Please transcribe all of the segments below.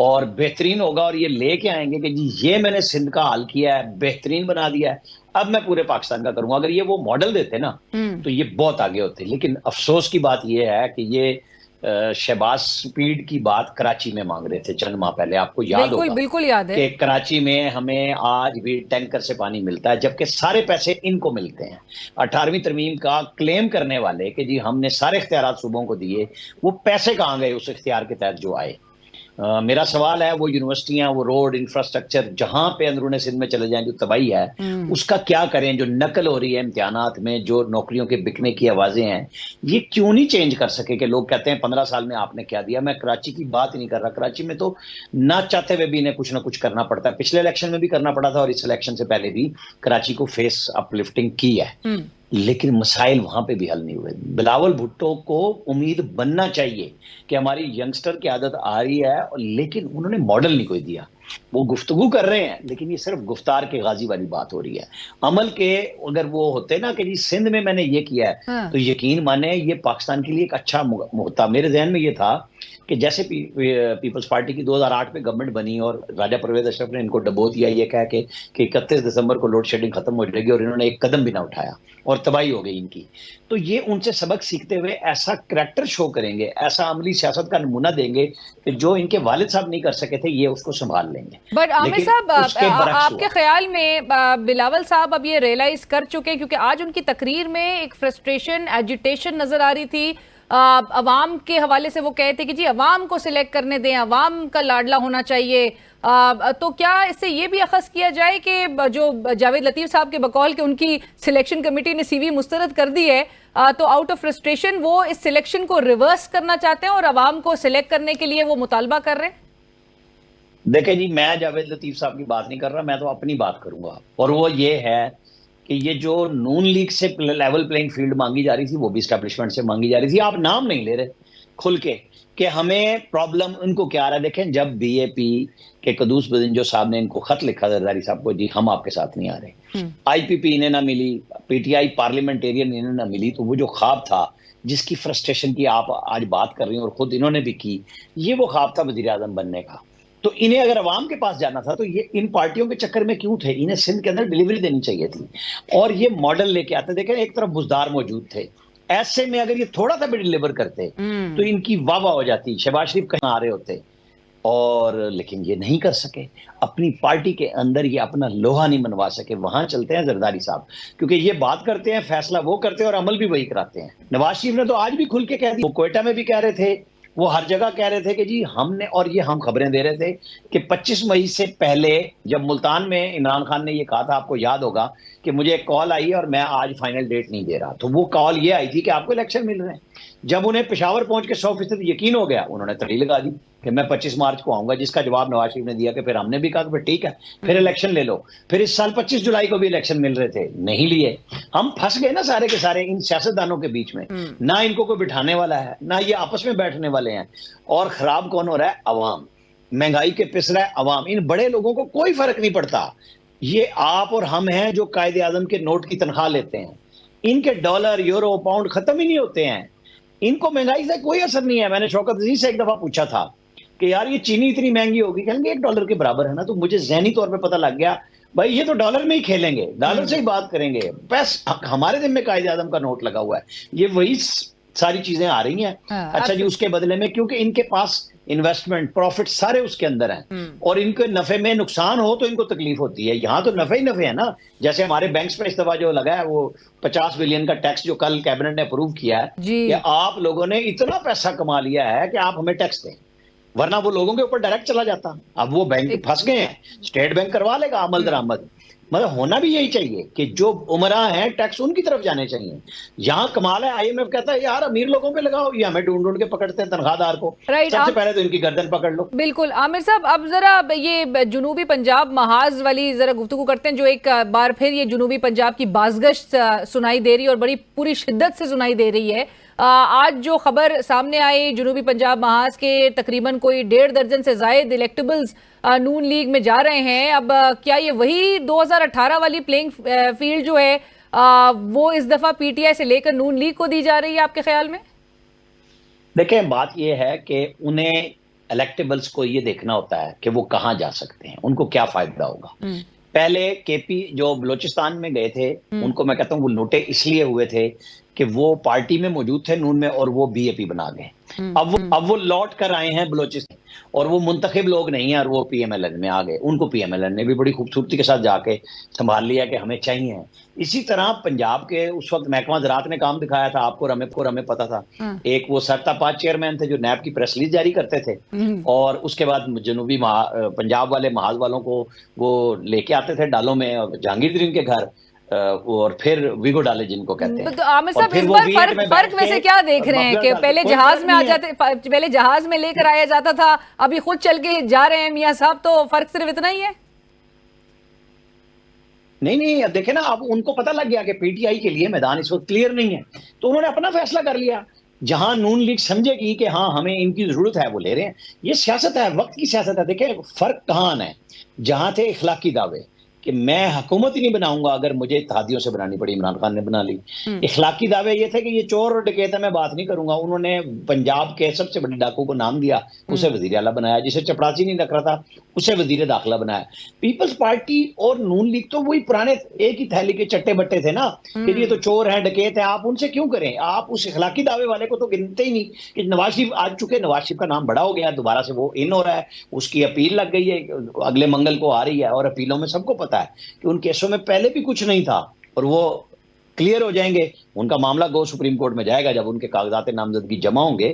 اور بہترین ہوگا اور یہ لے کے آئیں گے کہ جی یہ میں نے سندھ کا حل کیا ہے، بہترین بنا دیا ہے، اب میں پورے پاکستان کا کروں گا. اگر یہ وہ ماڈل دیتے نا تو یہ بہت آگے ہوتے. لیکن افسوس کی بات یہ ہے کہ یہ شہباز سپیڈ کی بات کراچی میں مانگ رہے تھے چند ماہ پہلے. آپ کو یاد ہوگا بالکل یاد ہے کہ کراچی میں ہمیں آج بھی ٹینکر سے پانی ملتا ہے، جبکہ سارے پیسے ان کو ملتے ہیں. 18ویں ترمیم کا کلیم کرنے والے کہ جی ہم نے سارے اختیارات صوبوں کو دیے، وہ پیسے کہاں گئے اس اختیار کے تحت جو آئے؟ میرا سوال ہے وہ یونیورسٹیاں، وہ روڈ انفراسٹرکچر جہاں پہ اندرون سندھ میں چلے جائیں جو تباہی ہے اس کا کیا کریں؟ جو نقل ہو رہی ہے امتحانات میں، جو نوکریوں کے بکنے کی آوازیں ہیں، یہ کیوں نہیں چینج کر سکے؟ کہ لوگ کہتے ہیں 15 سال میں آپ نے کیا دیا. میں کراچی کی بات ہی نہیں کر رہا، کراچی میں تو نہ چاہتے ہوئے بھی انہیں کچھ نہ کچھ کرنا پڑتا ہے. پچھلے الیکشن میں بھی کرنا پڑا تھا اور اس الیکشن سے پہلے بھی کراچی کو فیس اپ لفٹنگ کی ہے، لیکن مسائل وہاں پہ بھی حل نہیں ہوئے. بلاول بھٹو کو امید بننا چاہیے کہ ہماری ینگسٹر کی عادت آ رہی ہے، لیکن انہوں نے ماڈل نہیں کوئی دیا. وہ گفتگو کر رہے ہیں لیکن یہ صرف گفتار کے غازی والی بات ہو رہی ہے. عمل کے اگر وہ ہوتے نا کہ جی سندھ میں نے یہ کیا ہے تو یقین مانے یہ پاکستان کے لیے ایک اچھا ہوتا. میرے ذہن میں یہ تھا کہ جیسے پیپلز پارٹی کی 2008 میں گورنمنٹ بنی اور راجہ پرویز اشرف نے ان کو ڈبو دیا یہ کہہ کے کہ 31 دسمبر کو لوڈ شیڈنگ ختم ہو جائے گی، اور انہوں نے ایک قدم بھی نہ اٹھایا اور تباہی ہو گئی ان کی. تو یہ ان سے سبق سیکھتے ہوئے ایسا کریکٹر شو کریں گے، ایسا عملی سیاست کا نمونہ دیں گے کہ جو ان کے والد صاحب نہیں کر سکے تھے یہ اس کو سنبھال لیں گے. بٹ عامر صاحب آپ کے خیال میں بلاول صاحب اب یہ ریئلائز کر چکے، کیونکہ آج ان کی تقریر میں ایک فرسٹریشن، ایجیٹیشن نظر آ رہی تھی عوام کے حوالے سے. وہ کہتے کہ جی عوام کو سلیکٹ کرنے دیں، عوام کا لاڈلا ہونا چاہیے. تو کیا اس سے یہ بھی اخذ کیا جائے کہ جو جاوید لطیف صاحب کے بقول کہ ان کی سلیکشن کمیٹی نے سی وی مسترد کر دی ہے، تو آؤٹ آف فرسٹریشن وہ اس سلیکشن کو ریورس کرنا چاہتے ہیں اور عوام کو سلیکٹ کرنے کے لیے وہ مطالبہ کر رہے ہیں؟ دیکھیں جی، میں جاوید لطیف صاحب کی بات نہیں کر رہا، میں تو اپنی بات کروں گا. اور وہ یہ ہے کہ یہ جو نون لیگ سے لیول پلینگ فیلڈ مانگی جا رہی تھی وہ بھی اسٹیبلشمنٹ سے مانگی جا رہی تھی. آپ نام نہیں لے رہے کھل کے کہ ہمیں پرابلم ان کو کیا آ رہا ہے. دیکھیں جب بی اے پی کے قدوس بدنجو صاحب نے ان کو خط لکھا زرداری صاحب کو، جی ہم آپ کے ساتھ نہیں آ رہے، آئی پی پی انہیں نہ ملی، پی ٹی آئی پارلیمنٹیرین انہیں نہ ملی، تو وہ جو خواب تھا جس کی فرسٹریشن کی آپ آج بات کر رہی ہیں اور خود انہوں نے بھی کی، یہ وہ خواب تھا وزیر اعظم بننے کا. تو انہیں اگر عوام کے پاس جانا تھا تو یہ ان پارٹیوں کے چکر میں کیوں تھے؟ انہیں سندھ کے اندر ڈیلیوری دینی چاہیے تھی اور یہ ماڈل لے کے آتے. دیکھیں ایک طرف بزدار موجود تھے، ایسے میں اگر یہ تھوڑا سا بھی ڈیلیور کرتے تو ان کی واہ واہ ہو جاتی. شہباز شریف کہیں آ رہے ہوتے اور لیکن یہ نہیں کر سکے. اپنی پارٹی کے اندر یہ اپنا لوہا نہیں منوا سکے. وہاں چلتے ہیں زرداری صاحب، کیونکہ یہ بات کرتے ہیں، فیصلہ وہ کرتے ہیں اور عمل بھی وہی کراتے ہیں. نواز شریف نے تو آج بھی کھل کے کہہ دیا، وہ کوئٹہ میں بھی کہہ رہے تھے، وہ ہر جگہ کہہ رہے تھے کہ جی ہم نے، اور یہ ہم خبریں دے رہے تھے کہ 25 مئی سے پہلے جب ملتان میں عمران خان نے یہ کہا تھا، آپ کو یاد ہوگا کہ مجھے ایک کال آئی اور میں آج فائنل ڈیٹ نہیں دے رہا، تو وہ کال یہ آئی تھی کہ آپ کو الیکشن مل رہے ہیں. جب انہیں پشاور پہنچ کے 100% یقین ہو گیا، انہوں نے تحریر لگا دی کہ میں 25 مارچ کو آؤں گا، جس کا جواب نواز شریف نے دیا کہ پھر ہم نے بھی کہا کہ پھر ٹھیک ہے پھر الیکشن لے لو. پھر اس سال 25 جولائی کو بھی الیکشن مل رہے تھے، نہیں لیے. ہم پھنس گئے نا سارے کے سارے ان سیاستدانوں کے بیچ میں. نہ ان کو کوئی بٹھانے والا ہے، نہ یہ آپس میں بیٹھنے والے ہیں. اور خراب کون ہو رہا ہے؟ عوام. مہنگائی کے پس رہا ہے عوام. ان بڑے لوگوں کو کوئی فرق نہیں پڑتا. یہ آپ اور ہم ہیں جو قائد اعظم کے نوٹ کی تنخواہ لیتے ہیں. ان کے ڈالر، یورو، پاؤنڈ ختم ہی نہیں ہوتے ہیں. ان کو مہنگائی سے کوئی اثر نہیں ہے. میں نے شوکت عزیز سے ایک دفعہ پوچھا تھا کہ یار یہ چینی اتنی مہنگی ہوگی، کہیں گے $1 کے برابر ہے نا. تو مجھے ذہنی طور پہ پتہ لگ گیا بھائی یہ تو ڈالر میں ہی کھیلیں گے، ڈالر سے ہی بات کریں گے. بس ہمارے ذمہ میں قائد اعظم کا نوٹ لگا ہوا ہے. یہ وہی ساری چیزیں آ رہی ہیں. اچھا جی، اس کے بدلے میں کیونکہ ان کے پاس انویسٹمنٹ، پروفٹ سارے اس کے اندر ہیں، اور ان کے نفع میں نقصان ہو تو ان کو تکلیف ہوتی ہے. یہاں تو نفع ہی نفع ہے نا. جیسے ہمارے بینکس پہ اس دفعہ جو لگا ہے وہ 50 بلین کا ٹیکس جو کل کیبنٹ نے اپروو کیا ہے کہ آپ لوگوں نے اتنا پیسہ کما لیا ہے کہ آپ ہمیں ٹیکس دیں، ورنہ وہ لوگوں کے اوپر ڈائریکٹ چلا جاتا. اب وہ بینک پھنس گئے ہیں، اسٹیٹ بینک کروا لے گا عمل درآمد. مطلب ہونا بھی یہی چاہیے کہ جو عمرہ ہیں ٹیکس ان کی طرف جانے چاہیے. یہاں کمال ہے، آئی ایم ایف کہتا ہے یار امیر لوگوں پہ لگاؤ، یہ ہمیں ڈھونڈ ڈھونڈ کے پکڑتے ہیں تنخواہ دار کو. سب سے پہلے تو ان کی گردن پکڑ لو. بالکل. عامر صاحب اب ذرا یہ جنوبی پنجاب محاذ والی ذرا گفتگو کرتے ہیں، جو ایک بار پھر یہ جنوبی پنجاب کی بازگشت سنائی دے رہی ہے اور بڑی پوری شدت سے سنائی دے رہی ہے. آج جو خبر سامنے آئی جنوبی پنجاب محاذ کے تقریباً کوئی 1.5 درجن سے زائد الیکٹیبلز نون لیگ میں جا رہے ہیں. اب کیا یہ وہی 2018 والی پلینگ فیلڈ جو ہے وہ اس دفعہ پی ٹی آئی سے لے کر نون لیگ کو دی جا رہی ہے آپ کے خیال میں؟ دیکھیں بات یہ ہے کہ انہیں الیکٹیبلز کو یہ دیکھنا ہوتا ہے کہ وہ کہاں جا سکتے ہیں, ان کو کیا فائدہ ہوگا. پہلے کے پی جو بلوچستان میں گئے تھے ان کو میں کہتا ہوں وہ لوٹے اس لیے ہوئے تھے کہ وہ پارٹی میں موجود تھے نون میں اور وہ بی اے پی بنا گئے. اب وہ لوٹ کر آئے ہیں بلوچستان اور وہ منتخب لوگ نہیں ہیں اور وہ پی ایم ایل این میں آ گئے. ان کو پی ایم ایل این نے بھی بڑی خوبصورتی کے ساتھ جا کے سنبھال لیا کہ ہمیں چاہیے. اسی طرح پنجاب کے اس وقت محکمہ زراعت نے کام دکھایا تھا آپ کو ہمیں پتا تھا. ایک وہ سرتا پاج چیئرمین تھے جو نیب کی پریس ریلیز جاری کرتے تھے اور اس کے بعد جنوبی پنجاب والے محاذ والوں کو وہ لے کے آتے تھے ڈالوں میں جہانگیر ترین کے گھر اور پھر ویگو ڈالے جن کو کہتے ہیں. تو عامر صاحب اس بار فرق ویسے کیا دیکھ رہے ہیں کہ پہلے جہاز میں آ جاتے, پہلے جہاز میں لے کر آیا جاتا تھا, ابھی خود چل کے جا رہے ہیں میاں صاحب, تو فرق صرف اتنا ہی ہے؟ نہیں اب دیکھیں نا, اب ان کو پتہ لگ گیا کہ پی ٹی آئی کے لیے میدان اس وقت کلیئر نہیں ہے تو انہوں نے اپنا فیصلہ کر لیا. جہاں نون لیگ سمجھے گی کہ ہاں ہمیں ان کی ضرورت ہے وہ لے رہے ہیں. یہ سیاست ہے, وقت کی سیاست ہے. دیکھیں فرق کہاں ہے, جہاں تھے اخلاقی دعوے کہ میں حکومت ہی نہیں بناؤں گا اگر مجھے اتحادیوں سے بنانی پڑی, عمران خان نے بنا لی. اخلاقی دعوے یہ تھے کہ یہ چور اور ڈکیت ہے میں بات نہیں کروں گا. انہوں نے پنجاب کے سب سے بڑے ڈاکو کو نام دیا, اسے وزیر اعلیٰ بنایا. جسے چپڑاسی نہیں رکھ رہا تھا اسے وزیر داخلہ بنایا. پیپلز پارٹی اور نون لیگ تو وہی پرانے ایک ہی تھیلی کے چٹے بٹے تھے نا کہ یہ تو چور ہیں ڈکیت ہیں, آپ ان سے کیوں کریں. آپ اس اخلاقی دعوے والے کو تو گنتے ہی نہیں. کہ نواز شریف آج چکے, نواز شریف کا نام بڑا ہو گیا, دوبارہ سے وہ ان ہو رہا ہے, اس کی اپیل لگ گئی ہے, اگلے منگل کو آ رہی ہے اور اپیلوں میں سب کو پتا ہے کہ ان کیسوں میں پہلے بھی کچھ نہیں تھا اور وہ کلیئر ہو جائیں گے. ان کا معاملہ گو سپریم کورٹ میں جائے گا, جب ان کے کاغذات نامزدگی جمع ہوں گے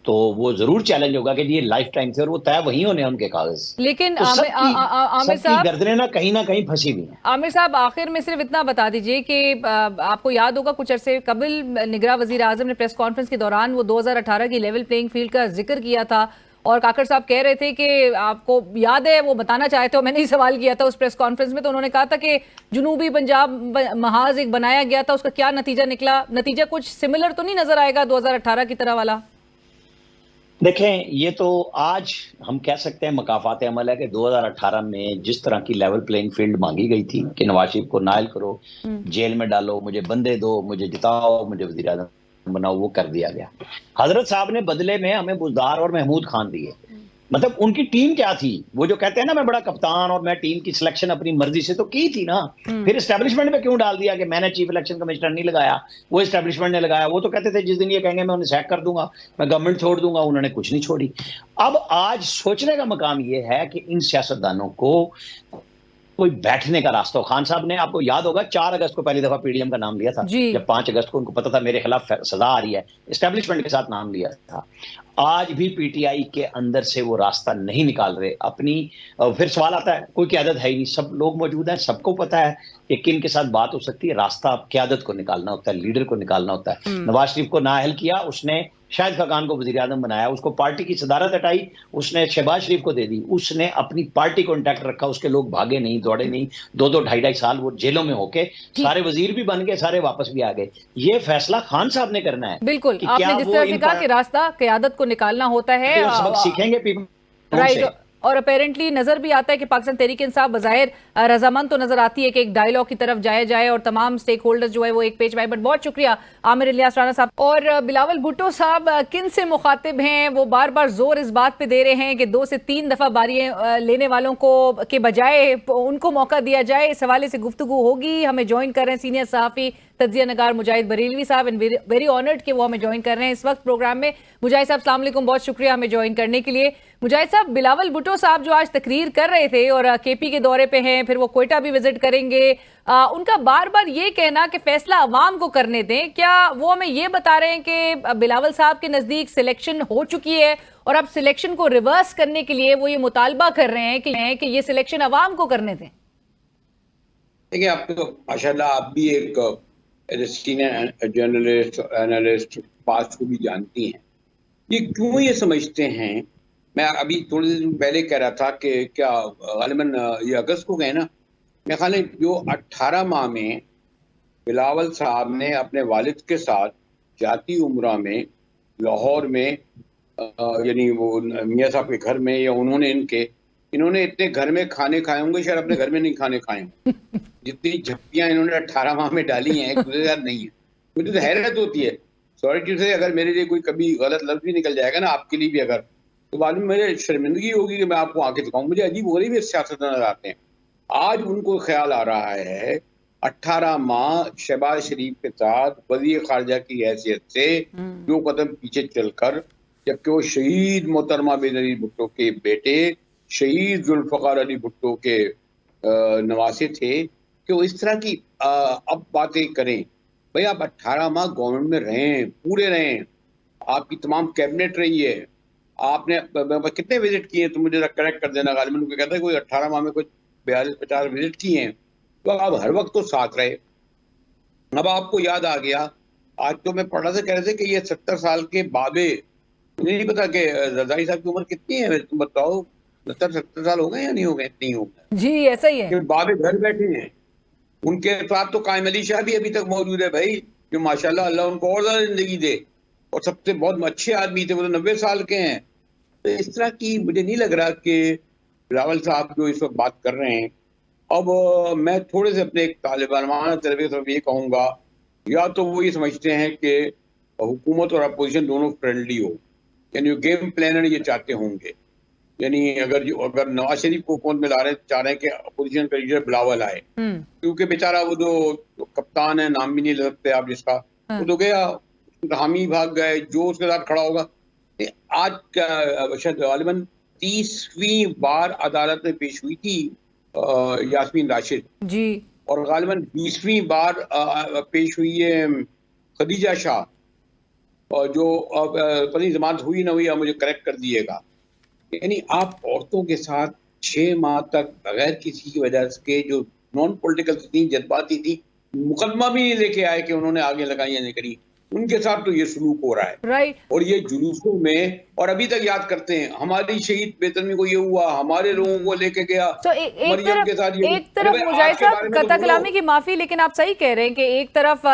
تو وہ ضرور چیلنج ہوگا کہ یہ لائف ٹائم تھے اور وہ طے وہی ہونے ہیں ان کے کاغذ. لیکن عامر صاحب گردنیں نہ کہیں پھنسی ہوئی ہیں. عامر صاحب آخر میں صرف اتنا بتا دیجئے کہ آپ کو یاد ہوگا کچھ عرصے قبل نگراں وزیر اعظم نے پریس کانفرنس کے دوران وہ 2018 کی لیول پلینگ فیلڈ کا ذکر کیا تھا اور کاکڑ صاحب کہہ رہے تھے کہ آپ کو یاد ہے وہ بتانا چاہے تھے, میں نے ہی سوال کیا تھا اس پریس کانفرنس میں, تو انہوں نے کہا تھا کہ جنوبی پنجاب محاذ ایک بنایا گیا تھا, اس کا کیا نتیجہ نکلا. نتیجہ کچھ سملر تو نہیں نظر آئے گا 2018 کی طرح والا؟ دیکھیں یہ تو آج ہم کہہ سکتے ہیں مکافات عمل ہے کہ 2018 میں جس طرح کی لیول پلینگ فیلڈ مانگی گئی تھی کہ نواز شریف کو نائل کرو, جیل میں ڈالو, مجھے بندے دو, مجھے جتاؤ, مجھے وزیر اعظم بناؤ, وہ کر دیا گیا. حضرت صاحب نے بدلے میں ہمیں بزدار اور محمود خان دیے. مطلب ان کی ٹیم کیا تھی, وہ جو کہتے ہیں نا میں بڑا کپتان اور میں ٹیم کی سلیکشن اپنی مرضی سے تو کی تھی نا. پھر اسٹیبلشمنٹ میں کیوں ڈال دیا کہ میں نے چیف الیکشن کمشنر نہیں لگایا, وہ اسٹیبلشمنٹ نے لگایا. وہ تو کہتے تھے جس دن یہ کہیں گے میں انہیں سیک کر دوں گا, میں گورنمنٹ چھوڑ دوں گا, انہوں نے کچھ نہیں چھوڑی. اب آج سوچنے کا مقام یہ ہے کہ ان سیاستدانوں کو کوئی بیٹھنے کا راستہ ہو. خان صاحب نے آپ کو یاد ہوگا 4 اگست کو پہلی دفعہ پی ڈی ایم کا نام لیا تھا, جب 5 اگست کو ان کو پتا تھا میرے خلاف سزا آ رہی ہے, اسٹیبلشمنٹ کے ساتھ نام لیا تھا. آج بھی پی ٹی آئی کے اندر سے وہ راستہ نہیں نکال رہے اپنی. پھر سوال آتا ہے کوئی قیادت ہے ہی نہیں, سب لوگ موجود ہیں, سب کو پتا ہے کہ کن کے ساتھ بات ہو سکتی ہے. راستہ قیادت کو نکالنا ہوتا ہے, لیڈر کو نکالنا ہوتا ہے. نواز شریف کو نااہل کیا, اس نے شاہد خاقان کو وزیر اعظم بنایا, اس کو پارٹی کی صدارت ہٹائی, اس نے شہباز شریف کو دے دی, اس نے اپنی پارٹی کو انٹیکٹ رکھا, اس کے لوگ بھاگے نہیں, دوڑے نہیں, 2-2 سال وہ جیلوں میں ہو کے سارے وزیر بھی بن گئے, سارے واپس بھی آ گئے. یہ فیصلہ خان صاحب نے کرنا ہے. بالکل, آپ نے جس طرح سے کہا کہ راستہ قیادت کو نکالنا ہوتا ہے, سبق سیکھیں گے رائٹ. اور اپیرنٹلی نظر بھی آتا ہے کہ پاکستان تحریک انصاف بظاہر رضامند تو نظر آتی ہے کہ ایک ڈائیلاگ کی طرف جایا جائے اور تمام سٹیک ہولڈرز جو ہے وہ ایک پیج پہ. بٹ بہت شکریہ عامر الیاس رانا صاحب. اور بلاول بھٹو صاحب کن سے مخاطب ہیں؟ وہ بار بار زور اس بات پہ دے رہے ہیں کہ 2 سے 3 دفعہ باریاں لینے والوں کو کے بجائے ان کو موقع دیا جائے. اس حوالے سے گفتگو ہوگی. ہمیں جوائن کر رہے ہیں سینئر صحافی تجزیہ نگار مجاہد بریلوی صاحب, اینڈ ویری آنرڈ کہ وہ ہمیں جوائن کر رہے ہیں اس وقت پروگرام میں. مجاہد صاحب السلام علیکم, بہت شکریہ ہمیں جوائن کرنے کے لیے. مجاہد صاحب, بلاول بھٹو صاحب جو آج تقریر کر رہے تھے اور کے پی کے دورے پہ ہیں, پھر وہ کوئٹہ بھی وزٹ کریں گے, ان کا بار بار یہ کہنا کہ فیصلہ عوام کو کرنے دیں, کیا وہ ہمیں یہ بتا رہے ہیں کہ بلاول صاحب کے نزدیک سلیکشن ہو چکی ہے اور اب سلیکشن کو ریورس کرنے کے لیے وہ یہ مطالبہ کر رہے ہیں کہ یہ سلیکشن عوام کو کرنے دیں؟ دیکھیں, آپ تو ماشاءاللہ آپ بھی ایک سینئر جرنلسٹ اینالسٹ پاسٹ کو بھی جانتی ہیں. یہ کیوں یہ سمجھتے ہیں, میں ابھی تھوڑے دن پہلے کہہ رہا تھا کہ کیا غالباً یہ اگست کو گئے نا, میرے خیال ہے جو 18 ماہ میں بلاول صاحب نے اپنے والد کے ساتھ جاتی عمرہ میں لاہور میں یعنی وہ میاں صاحب کے گھر میں, یا انہوں نے اتنے گھر میں کھانے کھائے ہوں گے, شاید اپنے گھر میں نہیں کھانے کھائے ہوں. جتنی جھپیاں انہوں نے 18 ماہ میں ڈالی ہیں ایک دوسرے کے ساتھ نہیں ہے. مجھے تو حیرت ہوتی ہے, سوری ٹو سے, اگر میرے لیے کوئی کبھی غلط لفظ بھی نکل جائے گا نا آپ کے لیے بھی, اگر تو بعد میں مجھے شرمندگی ہوگی کہ میں آپ کو آگے دکھاؤں. مجھے عجیب غریب سیاست نظر آتے ہیں. آج ان کو خیال آ رہا ہے 18 ماہ شہباز شریف کے ساتھ وزیر خارجہ کی حیثیت سے 2 قدم پیچھے چل کر، جبکہ وہ شہید محترمہ بے نظیر بھٹو کے بیٹے شہید ذوالفقار علی بھٹو کے نواسے تھے، کہ وہ اس طرح کی اب باتیں کریں. بھائی آپ 18 ماہ گورنمنٹ میں رہیں، پورے رہیں، آپ کی تمام کیبنٹ رہی ہے، آپ نے کتنے وزٹ کیے تو مجھے کریکٹ کر دینا، غالباً کو کہتا ہے کوئی 18 ماہ میں کوئی 42-50 وزٹ کیے ہیں. تو آپ ہر وقت تو ساتھ رہے. اب آپ کو یاد آ گیا، آج تو میں پڑھ رہا تھا، کہہ رہے تھے کہ یہ 70 سال کے بابے، مجھے نہیں پتا کہ رضائی صاحب کی عمر کتنی ہے، تم بتاؤ 70 سال ہو گئے یا نہیں ہو گئے؟ نہیں ہو گئے جی ایسا ہی ہے کہ بابے گھر بیٹھے ہیں. ان کے ساتھ تو قائم علی شاہ بھی ابھی تک موجود ہے بھائی، جو ماشاءاللہ اللہ ان کو اور زیادہ زندگی دے، اور سب سے بہت اچھے آدمی تھے، وہ تو 90 سال کے ہیں. تو اس طرح کی مجھے نہیں لگ رہا کہ بلاول صاحب جو اس وقت بات کر رہے ہیں. اب میں تھوڑے سے اپنے ایک طالب علمانہ تجربے کی طرف یہ کہوں گا، یا تو وہ یہ سمجھتے ہیں کہ حکومت اور اپوزیشن دونوں فرینڈلی ہو، یعنی گیم پلانر یہ چاہتے ہوں گے. یعنی اگر نواز شریف کو حکومت میں لا رہے چاہ رہے ہیں کہ اپوزیشن کا لیڈر بلاول آئے، کیونکہ بیچارہ وہ جو کپتان ہے، نام بھی نہیں لے سکتے آپ جس کا، وہ تو گیا، حامی بھاگ گئے، جو اس کے ساتھ کھڑا ہوگا. آج شاید غالباً 30ویں بار عدالت میں پیش ہوئی تھی یاسمین راشد جی، اور غالباً 20ویں بار پیش ہوئی ہے خدیجہ شاہ، اور جو پتہ ضمانت ہوئی نہ ہوئی، آپ مجھے کریکٹ کر دیے گا. یعنی آپ عورتوں کے ساتھ 6 ماہ تک بغیر کسی کی وجہ سے، جو نان پولیٹیکل تھی، جذباتی تھی، مقدمہ بھی نہیں لے کے آئے کہ انہوں نے آگے لگائیاں نہیں کری، ان کے ساتھ تو یہ سلوک ہو رہا ہے. رائٹ. اور یہ جلوسوں میں، اور ابھی تک یاد کرتے ہیں ہماری شہید بیترمی کو یہ ہوا، ہمارے لوگوں کو لے کے گیا مریم کے ساتھ. ایک طرف مجاہد صاحب قطع کلامی کی معافی، لیکن آپ صحیح کہہ رہے ہیں کہ ایک طرف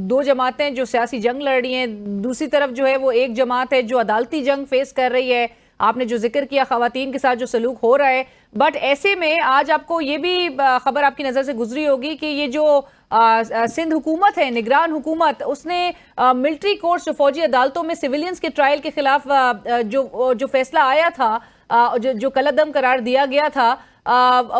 2 جماعتیں جو سیاسی جنگ لڑ رہی ہیں، دوسری طرف جو ہے وہ ایک جماعت ہے جو عدالتی جنگ فیس کر رہی ہے. آپ نے جو ذکر کیا خواتین کے ساتھ جو سلوک ہو رہا ہے، بٹ ایسے میں آج آپ کو یہ بھی خبر آپ کی نظر سے گزری ہوگی کہ یہ جو سندھ حکومت ہے، نگران حکومت، اس نے ملٹری کورٹس جو فوجی عدالتوں میں سیولینز کے ٹرائل کے خلاف جو فیصلہ آیا تھا، جو کالعدم قرار دیا گیا تھا،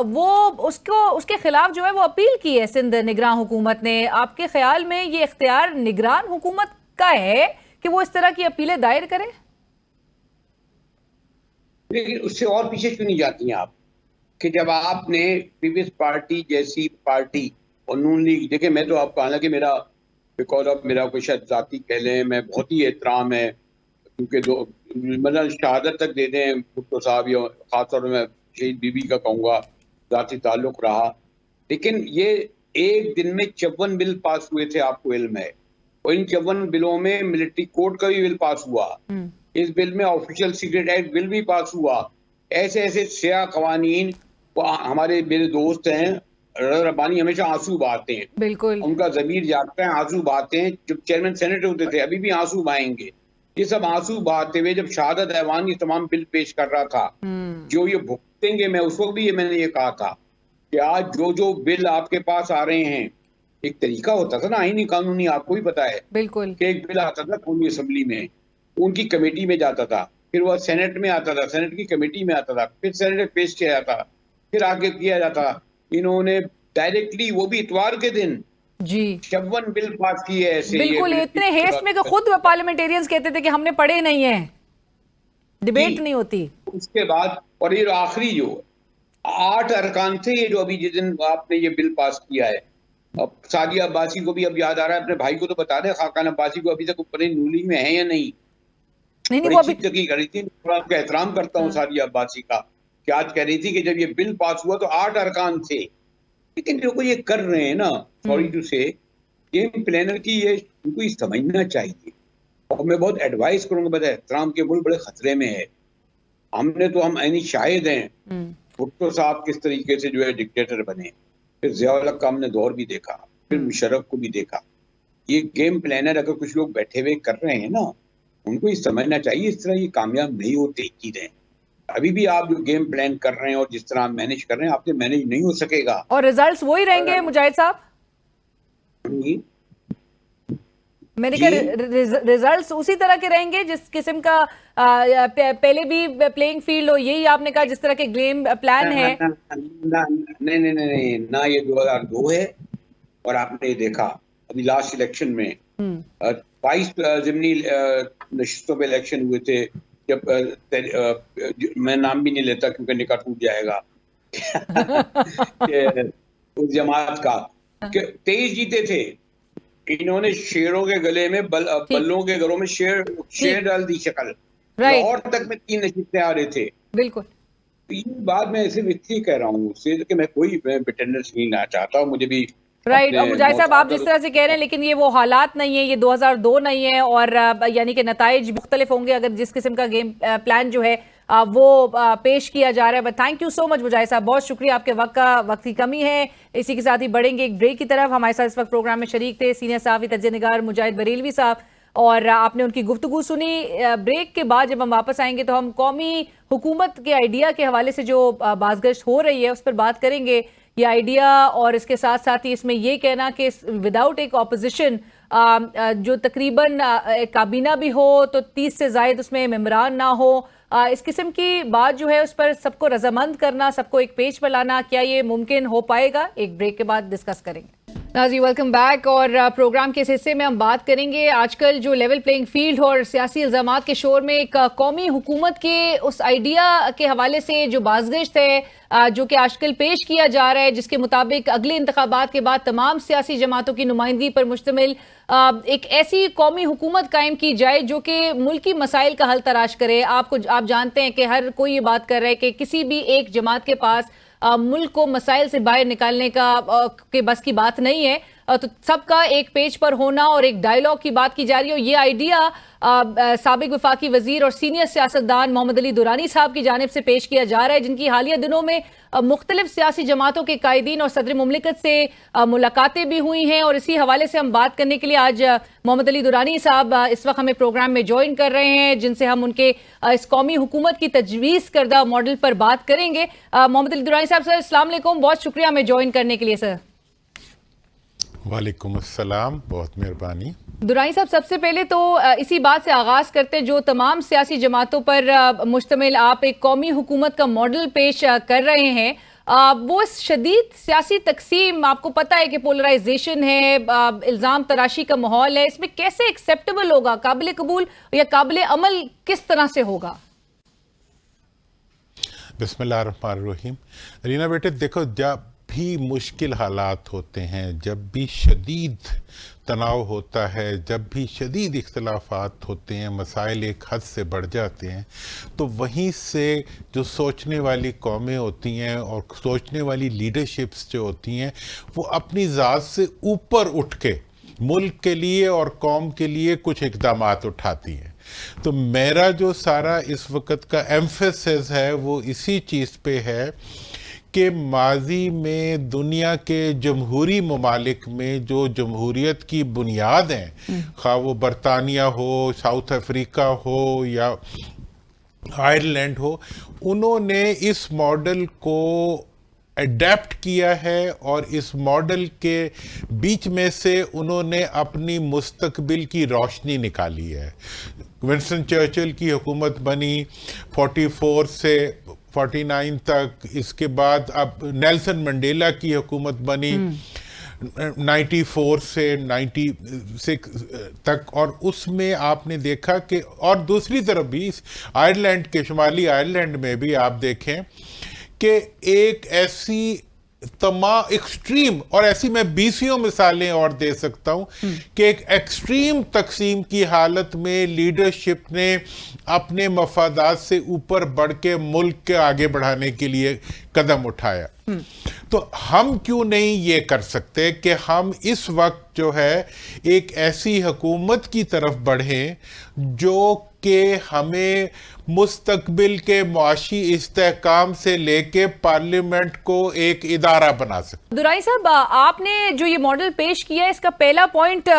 وہ اس کے خلاف جو ہے وہ اپیل کی ہے سندھ نگران حکومت نے. آپ کے خیال میں یہ اختیار نگران حکومت کا ہے کہ وہ اس طرح کی اپیلیں دائر کرے؟ لیکن اس سے اور پیچھے کیوں نہیں جاتی ہیں آپ، کہ جب آپ نے پیپلز پارٹی جیسی پارٹی اور نون لیگ، دیکھیں میں تو آپ کو، حالانکہ میرا بیکاز آف میرا کوئی شاید ذاتی کہہ لیں، میں بہت ہی احترام ہے، کیونکہ مطلب شہادت تک دے دیں بھٹو صاحب، یا خاص طور میں شہید بی بی کا کہوں گا ذاتی تعلق رہا. لیکن یہ ایک دن میں 54 بل پاس ہوئے تھے، آپ کو علم ہے، اور ان 54 بلوں میں ملٹری کوڈ کا بھی بل پاس ہوا، اس بل میں آفیشیل سیکرٹ ایکٹ بل بھی پاس ہوا. ایسے سیاہ قوانین. ہمارے میرے دوست ہیں رضا ربانی، ہمیشہ آنسو بہاتے ہیں، بالکل ان کا ضمیر جاگتا ہے، آنسو بہاتے ہیں. جب چیئرمین سینٹ ہوتے تھے ابھی بھی آنسو بہائیں گے. یہ سب آنسو بہاتے ہوئے جب شہادت ایوان یہ تمام بل پیش کر رہا تھا، جو یہ بھگتیں گے، میں اس وقت بھی میں نے یہ کہا تھا کہ آج جو بل آپ کے پاس آ رہے ہیں، ایک طریقہ ہوتا تھا نا آئینی قانونی، آپ کو بھی پتا ہے، بالکل، کہ ایک بل آتا تھا قومی اسمبلی میں، ان کی کمیٹی میں جاتا تھا، پھر وہ سینٹ میں آتا تھا، سینٹ کی کمیٹی میں آتا تھا، پھر سینٹ میں پیش کیا جاتا، پھر آگے کیا جاتا. انہوں نے ڈائریکٹلی وہ بھی اتوار کے دن جی 56 بل پاس کیے ایسے. بالکل اتنے ہیسٹ میں کہ خود پارلیمنٹیرینز کہتے تھے کہ ہم نے پڑھے نہیں ہیں، ڈیبیٹ نہیں ہوتی. اس کے بعد اور یہ آخری جو 8 ارکان تھے، یہ جو ابھی جس دن آپ نے یہ بل پاس کیا ہے، اب سعدیہ عباسی کو بھی اب یاد آ رہا ہے، اپنے بھائی کو تو بتا دیں، خاقان عباسی کو ابھی تک اوپر نولی میں ہیں یا نہیں. نہیں وہ ابھی کی کری تھی، آپ کا احترام کرتا ہوں سعدیہ عباسی کا، کہ آج کہہ رہی تھی کہ جب یہ بل پاس ہوا تو 8 ارکان تھے. لیکن جو یہ کر رہے ہیں نا، سوری ٹو سے، گیم پلانر کی یہ ان کو سمجھنا چاہیے. اور میں بہت ایڈوائز کروں گا، بتا احترام کے ملک بڑے خطرے میں ہے. ہم عینی شاہد ہیں بھٹو صاحب کس طریقے سے جو ہے ڈکٹیٹر بنے، پھر ضیاء الحق کا ہم نے دور بھی دیکھا، پھر مشرف کو بھی دیکھا. یہ گیم پلانر اگر کچھ لوگ بیٹھے ہوئے کر رہے ہیں نا، ان کو یہ سمجھنا چاہیے اس طرح یہ کامیاب نہیں ہوتے چیزیں. ابھی بھی آپ جو گیم پلان کر رہے ہیں اور جس طرح آپ مینج کر رہے ہیں، آپ سے مینج نہیں ہو سکے گا، اور ریزلٹس وہی رہیں گے. مجاہد صاحب میں نے کہا ریزلٹس اسی طرح کے رہیں گے جس قسم کا پہلے بھی پلینگ فیلڈ ہو, یہی آپ نے کہا جس طرح کے گیم پلان ہے؟ نہیں, نہ یہ 2002 ہے. اور آپ نے دیکھا ابھی لاسٹ الیکشن میں 22 ضمنی نشستوں پہ الیکشن ہوئے تھے, جب میں نام بھی نہیں لیتا کیونکہ نکاح ٹوٹ جائے گا اس جماعت کا, 23 جیتے تھے. انہوں نے شیروں کے گلے میں بلوں کے گھروں میں شیر ڈال دی شکل. لاہور تک میں 3 نشستیں آ رہے تھے. بالکل یہ بات میں صرف اس لیے کہہ رہا ہوں کہ میں کوئی پریٹینڈنس نہیں نہ چاہتا ہوں. مجھے بھی رائٹ. اور مجاہد صاحب آپ جس طرح سے کہہ رہے ہیں, لیکن یہ وہ حالات نہیں ہیں, یہ 2002 نہیں ہے, اور یعنی کہ نتائج مختلف ہوں گے اگر جس قسم کا گیم پلان جو ہے وہ پیش کیا جا رہا ہے. بٹ تھینک یو سو مچ مجاہد صاحب, بہت شکریہ. آپ کے وقت کی کمی ہے, اسی کے ساتھ ہی بڑھیں گے ایک بریک کی طرف. ہمارے ساتھ اس وقت پروگرام میں شریک تھے سینئر صحافی تجزیہ نگار مجاہد بریلوی صاحب, اور آپ نے ان کی گفتگو سنی. بریک کے بعد جب ہم واپس آئیں گے تو ہم قومی حکومت کے آئیڈیا کے حوالے سے جو بازگشت ہو رہی ہے اس پر بات کریں گے. یہ آئیڈیا اور اس کے ساتھ ساتھ ہی اس میں یہ کہنا کہ وداؤٹ ایک اپوزیشن جو تقریباً کابینہ بھی ہو تو 30 سے زائد اس میں ممبران نہ ہو, اس قسم کی بات جو ہے اس پر سب کو رضامند کرنا, سب کو ایک پیج پر لانا, کیا یہ ممکن ہو پائے گا؟ ایک بریک کے بعد ڈسکس کریں گے. ناظرین ویلکم بیک, اور پروگرام کے اس حصے میں ہم بات کریں گے آج کل جو لیول پلینگ فیلڈ اور سیاسی الزامات کے شور میں ایک قومی حکومت کے اس آئیڈیا کے حوالے سے جو بازگشت ہے جو کہ آج کل پیش کیا جا رہا ہے, جس کے مطابق اگلے انتخابات کے بعد تمام سیاسی جماعتوں کی نمائندگی پر مشتمل ایک ایسی قومی حکومت قائم کی جائے جو کہ ملکی مسائل کا حل تلاش کرے. آپ جانتے ہیں کہ ہر کوئی یہ بات کر رہا ہے کہ کسی بھی ایک جماعت کے پاس ملک کو مسائل سے باہر نکالنے کے بس کی بات نہیں ہے, تو سب کا ایک پیج پر ہونا اور ایک ڈائیلاگ کی بات کی جا رہی ہے. یہ آئیڈیا سابق وفاقی وزیر اور سینئر سیاستدان محمد علی درانی صاحب کی جانب سے پیش کیا جا رہا ہے, جن کی حالیہ دنوں میں مختلف سیاسی جماعتوں کے قائدین اور صدر مملکت سے ملاقاتیں بھی ہوئی ہیں. اور اسی حوالے سے ہم بات کرنے کے لیے آج محمد علی درانی صاحب اس وقت ہمیں پروگرام میں جوائن کر رہے ہیں, جن سے ہم ان کے اس قومی حکومت کی تجویز کردہ ماڈل پر بات کریں گے. محمد علی درانی صاحب, سر السلام علیکم, بہت شکریہ ہمیں جوائن کرنے کے لیے. سر وعلیکم السلام, بہت مہربانی. درانی صاحب, سب سے پہلے تو اسی بات سے آغاز کرتے, جو تمام سیاسی جماعتوں پر مشتمل آپ ایک قومی حکومت کا ماڈل پیش کر رہے ہیں, وہ شدید سیاسی تقسیم, آپ کو پتہ ہے کہ پولرائزیشن ہے, الزام تراشی کا ماحول ہے, اس میں کیسے ایکسیپٹیبل ہوگا, قابل قبول یا قابل عمل کس طرح سے ہوگا؟ بسم اللہ الرحمن الرحیم. رینا بیٹے دیکھو, جب بھی مشکل حالات ہوتے ہیں, جب بھی شدید تناؤ ہوتا ہے, جب بھی شدید اختلافات ہوتے ہیں, مسائل ایک حد سے بڑھ جاتے ہیں, تو وہیں سے جو سوچنے والی قومیں ہوتی ہیں اور سوچنے والی لیڈرشپس جو ہوتی ہیں وہ اپنی ذات سے اوپر اٹھ کے ملک کے لیے اور قوم کے لیے کچھ اقدامات اٹھاتی ہیں. تو میرا جو سارا اس وقت کا ایمفیسس ہے وہ اسی چیز پہ ہے کہ ماضی میں دنیا کے جمہوری ممالک میں جو جمہوریت کی بنیاد ہیں, خواہ وہ برطانیہ ہو, ساؤتھ افریقہ ہو یا آئرلینڈ ہو, انہوں نے اس ماڈل کو اڈیپٹ کیا ہے اور اس ماڈل کے بیچ میں سے انہوں نے اپنی مستقبل کی روشنی نکالی ہے. ونسٹن چرچل کی حکومت بنی 44 سے 49 تک, اس کے بعد اب نیلسن منڈیلا کی حکومت بنی 94 سے 96 تک, اور اس میں آپ نے دیکھا کہ, اور دوسری طرف بھی آئرلینڈ کے, شمالی آئرلینڈ میں بھی آپ دیکھیں کہ ایک ایسی تمام ایکسٹریم, اور ایسی میں 20 مثالیں اور دے سکتا ہوں کہ ایک ایکسٹریم تقسیم کی حالت میں لیڈرشپ نے اپنے مفادات سے اوپر بڑھ کے ملک کے آگے بڑھانے کے لیے قدم اٹھایا. تو ہم کیوں نہیں یہ کر سکتے کہ ہم اس وقت جو ہے ایک ایسی حکومت کی طرف بڑھیں جو کہ ہمیں مستقبل کے معاشی استحکام سے لے کے پارلیمنٹ کو ایک ادارہ بنا سکتے. درانی صاحب, آپ نے جو یہ ماڈل پیش کیا ہے, اس کا پہلا پوائنٹ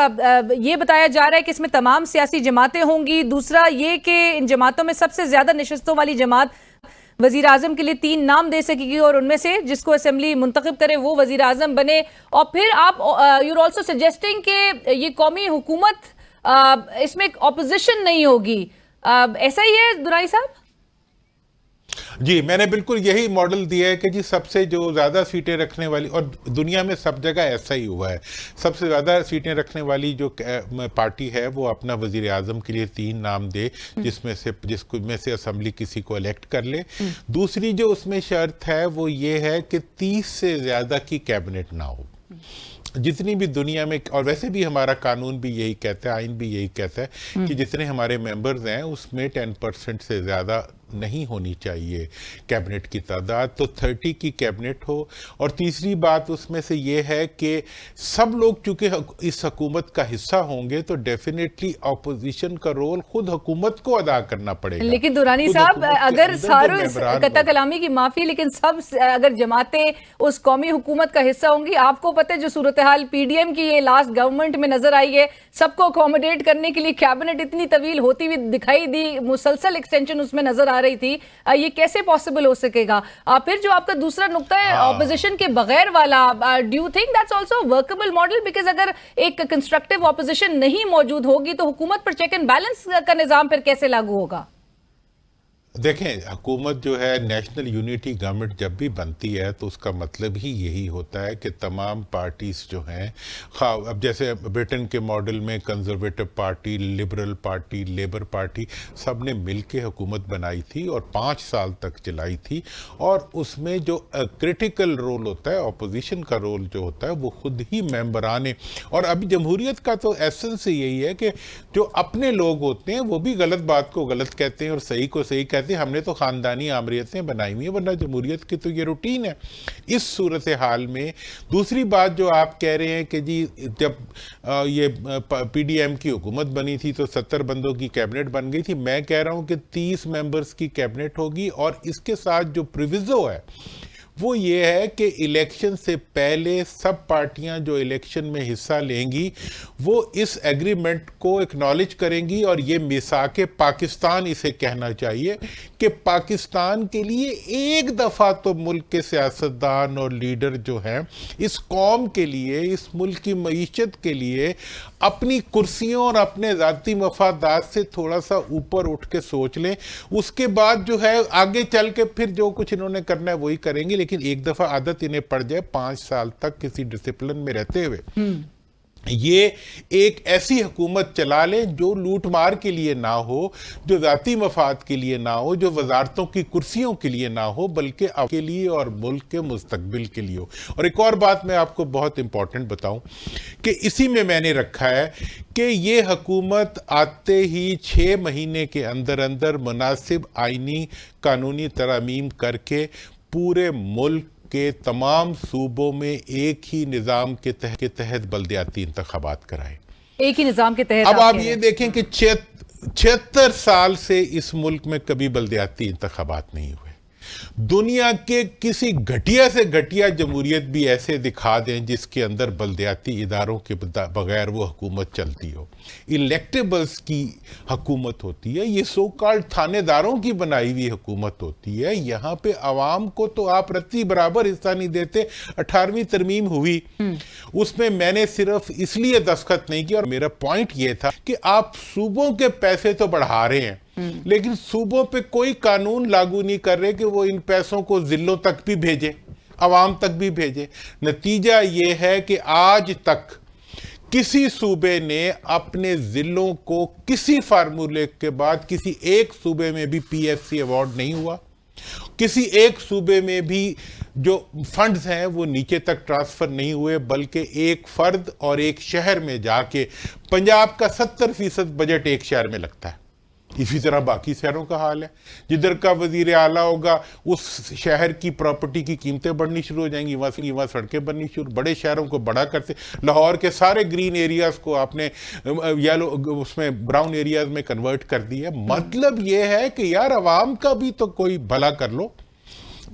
یہ بتایا جا رہا ہے کہ اس میں تمام سیاسی جماعتیں ہوں گی. دوسرا یہ کہ ان جماعتوں میں سب سے زیادہ نشستوں والی جماعت وزیر اعظم کے لیے 3 نام دے سکے گی, اور ان میں سے جس کو اسمبلی منتخب کرے وہ وزیر اعظم بنے. اور پھر آپ یو آر آلسو سجیسٹنگ کہ یہ قومی حکومت اس میں اپوزیشن نہیں ہوگی، ایسا ہی ہے دورانی صاحب؟ جی میں نے بالکل یہی ماڈل دیا ہے کہ جی سب سے جو زیادہ سیٹیں رکھنے والی، اور دنیا میں سب جگہ ایسا ہی ہوا ہے، سب سے زیادہ سیٹیں رکھنے والی جو پارٹی ہے وہ اپنا وزیر اعظم کے لیے 3 نام دے، جس میں سے اسمبلی کسی کو الیکٹ کر لے۔ دوسری جو اس میں شرط ہے وہ یہ ہے کہ 30 سے زیادہ کی کیبنٹ نہ ہو۔ جتنی بھی دنیا میں، اور ویسے بھی ہمارا قانون بھی یہی کہتا ہے، آئین بھی یہی کہتا ہے کہ جتنے ہمارے ممبرز ہیں اس میں 10% سے زیادہ نہیں ہونی چاہیے کیبنٹ کی تعداد، تو 30 کی کیبنٹ ہو۔ اور تیسری بات اس میں سے یہ ہے کہ سب لوگ چونکہ اس حکومت کا حصہ ہوں گے تو ڈیفینیٹلی اپوزیشن کا رول خود حکومت کو ادا کرنا پڑے گا۔ لیکن دورانی صاحب اگر سارے قطع کلامی کی معافی، لیکن سب اگر جماعتیں اس قومی حکومت کا حصہ ہوں گی، آپ کو پتہ ہے جو صورتحال پی ڈی ایم کی یہ لاسٹ گورنمنٹ میں نظر آئی ہے، سب کو اکوموڈیٹ کرنے کے لیے کیبنٹ اتنی طویل ہوتی ہوئی دکھائی دی، مسلسل ایکسٹینشن اس میں نظر آ رہی تھی، یہ کیسے پاسبل ہو سکے گا؟ پھر جو آپ کا دوسرا نقطہ ہے اپوزیشن کے بغیر والا، do you think that's also workable model? Because اگر ایک کنسٹرکٹیو اپوزیشن نہیں موجود ہوگی تو حکومت پر چیک اینڈ بیلنس کا نظام پھر کیسے لاگو ہوگا؟ دیکھیں حکومت جو ہے نیشنل یونٹی گورنمنٹ جب بھی بنتی ہے تو اس کا مطلب ہی یہی ہوتا ہے کہ تمام پارٹیز جو ہیں، اب جیسے برٹن کے ماڈل میں conservative party, liberal party, labour party, سب نے مل کے حکومت بنائی تھی اور 5 سال تک چلائی تھی، اور اس میں جو کرٹیکل رول ہوتا ہے، اپوزیشن کا رول جو ہوتا ہے وہ خود ہی ممبران، اور ابھی جمہوریت کا تو ایسنس یہی ہے کہ جو اپنے لوگ ہوتے ہیں وہ بھی غلط بات کو غلط کہتے ہیں اور صحیح کو صحیح کہتے ہیں۔ ہم نے تو خاندانی آمریتیں بنائی ہوئی ہیں، ورنہ جمہوریت کی تو یہ روٹین ہے۔ اس صورتحال میں دوسری بات جو آپ کہہ رہے ہیں کہ جی جب یہ پی ڈی ایم کی حکومت بنی تھی تو 70 بندوں کی کیبنٹ بن گئی تھی، میں کہہ رہا ہوں کہ 30 ممبرز کی کیبنٹ ہوگی، اور اس کے ساتھ جو پریویزو ہے وہ یہ ہے کہ الیکشن سے پہلے سب پارٹیاں جو الیکشن میں حصہ لیں گی وہ اس ایگریمنٹ کو اکنالج کریں گی، اور یہ میثاق پاکستان اسے کہنا چاہیے کہ پاکستان کے لیے ایک دفعہ تو ملک کے سیاستدان اور لیڈر جو ہیں اس قوم کے لیے، اس ملک کی معیشت کے لیے اپنی کرسیوں اور اپنے ذاتی مفادات سے تھوڑا سا اوپر اٹھ کے سوچ لیں۔ اس کے بعد جو ہے آگے چل کے پھر جو کچھ انہوں نے کرنا ہے وہی کریں گے، لیکن ایک دفعہ عادت انہیں پڑ جائے 5 سال تک کسی ڈسپلن میں رہتے ہوئے، یہ ایک ایسی حکومت چلا لیں جو لوٹ مار کے لیے نہ ہو، جو ذاتی مفاد کے لیے نہ ہو، جو وزارتوں کی کرسیوں کے لیے نہ ہو، بلکہ عوام کے لیے اور ملک کے مستقبل کے لیے ہو۔ اور ایک اور بات میں آپ کو بہت امپورٹنٹ بتاؤں کہ اسی میں نے رکھا ہے کہ یہ حکومت آتے ہی 6 مہینے کے اندر مناسب آئینی قانونی ترامیم کر کے پورے ملک کہ تمام صوبوں میں ایک ہی نظام کے تحت بلدیاتی انتخابات کرائے، ایک ہی نظام کے تحت۔ اب آپ یہ دیکھیں کہ 76 سال سے اس ملک میں کبھی بلدیاتی انتخابات نہیں ہوئے۔ دنیا کے کسی گھٹیا سے گھٹیا جمہوریت بھی ایسے دکھا دیں جس کے اندر بلدیاتی اداروں کے بغیر وہ حکومت چلتی ہو، الیکٹیبلز کی حکومت ہوتی ہے، یہ سو کالڈ تھانے داروں کی بنائی ہوئی حکومت ہوتی ہے۔ یہاں پہ عوام کو تو آپ رتی برابر حصہ نہیں دیتے۔ 18ویں ترمیم ہوئی، اس میں میں نے صرف اس لیے دستخط نہیں کیا، اور میرا پوائنٹ یہ تھا کہ آپ صوبوں کے پیسے تو بڑھا رہے ہیں لیکن صوبوں پہ کوئی قانون لاگو نہیں کر رہے کہ وہ ان پیسوں کو ضلعوں تک بھی بھیجے، عوام تک بھی بھیجے۔ نتیجہ یہ ہے کہ آج تک کسی صوبے نے اپنے ضلعوں کو کسی فارمولے کے بعد کسی ایک صوبے میں بھی پی ایف سی ایوارڈ نہیں ہوا، کسی ایک صوبے میں بھی جو فنڈز ہیں وہ نیچے تک ٹرانسفر نہیں ہوئے، بلکہ ایک فرد اور ایک شہر میں جا کے پنجاب کا 70% بجٹ ایک شہر میں لگتا ہے۔ اسی طرح باقی شہروں کا حال ہے، جدھر کا وزیر اعلیٰ ہوگا اس شہر کی پراپرٹی کی قیمتیں بڑھنی شروع ہو جائیں گی، وہاں سڑکیں بننی شروع، بڑے شہروں کو بڑا کرتے، لاہور کے سارے گرین ایریاز کو آپ نے یلو اس میں براؤن ایریاز میں کنورٹ کر دی ہے۔ مطلب یہ ہے کہ یار عوام کا بھی تو کوئی بھلا کر لو۔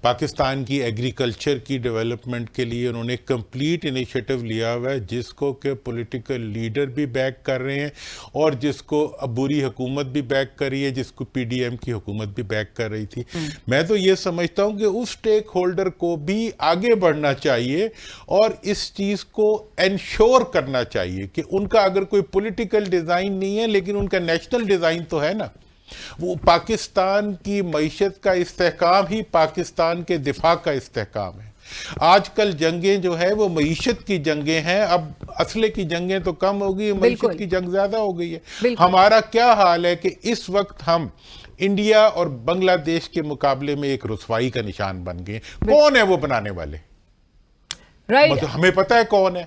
پاکستان کی ایگریکلچر کی ڈیولپمنٹ کے لیے انہوں نے کمپلیٹ انیشیٹو لیا ہوا ہے، جس کو کہ پولیٹیکل لیڈر بھی بیک کر رہے ہیں اور جس کو عبوری حکومت بھی بیک کر رہی ہے، جس کو پی ڈی ایم کی حکومت بھی بیک کر رہی تھی۔ میں تو یہ سمجھتا ہوں کہ اس سٹیک ہولڈر کو بھی آگے بڑھنا چاہیے اور اس چیز کو انشور کرنا چاہیے کہ ان کا اگر کوئی پولیٹیکل ڈیزائن نہیں ہے لیکن ان کا نیشنل ڈیزائن تو ہے نا۔ وہ پاکستان کی معیشت کا استحکام ہی پاکستان کے دفاع کا استحکام ہے۔ آج کل جنگیں جو ہے وہ معیشت کی جنگیں ہیں، اب اسلحے کی جنگیں تو کم ہو گئی، معیشت کی جنگ زیادہ ہو گئی ہے۔ ہمارا کیا حال ہے کہ اس وقت ہم انڈیا اور بنگلہ دیش کے مقابلے میں ایک رسوائی کا نشان بن گئے۔ کون ہے وہ بنانے والے؟ ہمیں پتہ ہے کون ہے۔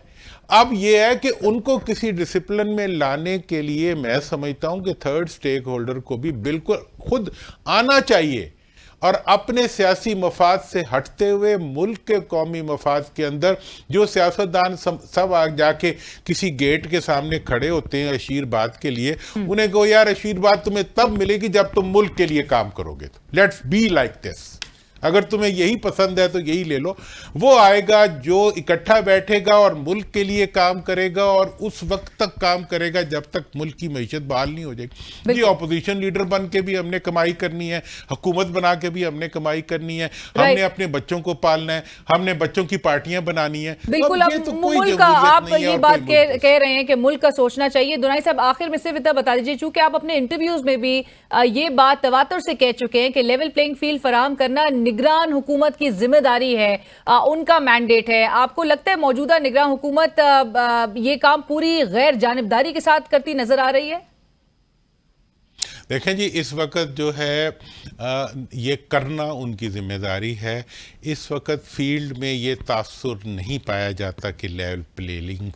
اب یہ ہے کہ ان کو کسی ڈسپلن میں لانے کے لیے میں سمجھتا ہوں کہ تھرڈ سٹیک ہولڈر کو بھی بالکل خود آنا چاہیے اور اپنے سیاسی مفاد سے ہٹتے ہوئے ملک کے قومی مفاد کے اندر جو سیاستدان سب جا کے کسی گیٹ کے سامنے کھڑے ہوتے ہیں آشیرواد کے لیے، انہیں کہو یار آشیرواد تمہیں تب ملے گی جب تم ملک کے لیے کام کرو گے۔ Let's be like this. اگر تمہیں یہی پسند ہے تو یہی لے لو۔ وہ آئے گا جو اکٹھا بیٹھے گا اور ملک کے لیے کام کرے گا اور اس وقت تک کام کرے گا جب تک ملک کی معیشت بحال نہیں ہو جائے گی۔ جی اپوزیشن لیڈر بن کے بھی ہم نے کمائی کرنی ہے، حکومت بنا کے بھی ہم نے کمائی کرنی ہے، ہم نے اپنے بچوں کو پالنا ہے، ہم نے بچوں کی پارٹیاں بنانی ہیں۔ بالکل، اب ملک کا آپ یہ بات کہہ رہے ہیں کہ ملک کا سوچنا چاہیے۔ دونائی صاحب آخر میں صرف اتنا بتا دیجیے، چونکہ آپ اپنے انٹرویوز میں بھی یہ بات تواتر سے کہہ چکے ہیں کہ لیول پلینگ فیلڈ فراہم کرنا نگران حکومت کی ذمہ داری ہے، ان کا مینڈیٹ ہے۔ آپ کو لگتا ہے موجودہ نگراں حکومت یہ کام پوری غیر جانبداری کے ساتھ کرتی نظر آ رہی ہے؟ دیکھیں جی، اس وقت جو ہے یہ کرنا ان کی ذمہ داری ہے۔ اس وقت فیلڈ میں یہ تاثر نہیں پایا جاتا کہ لیول پلینگ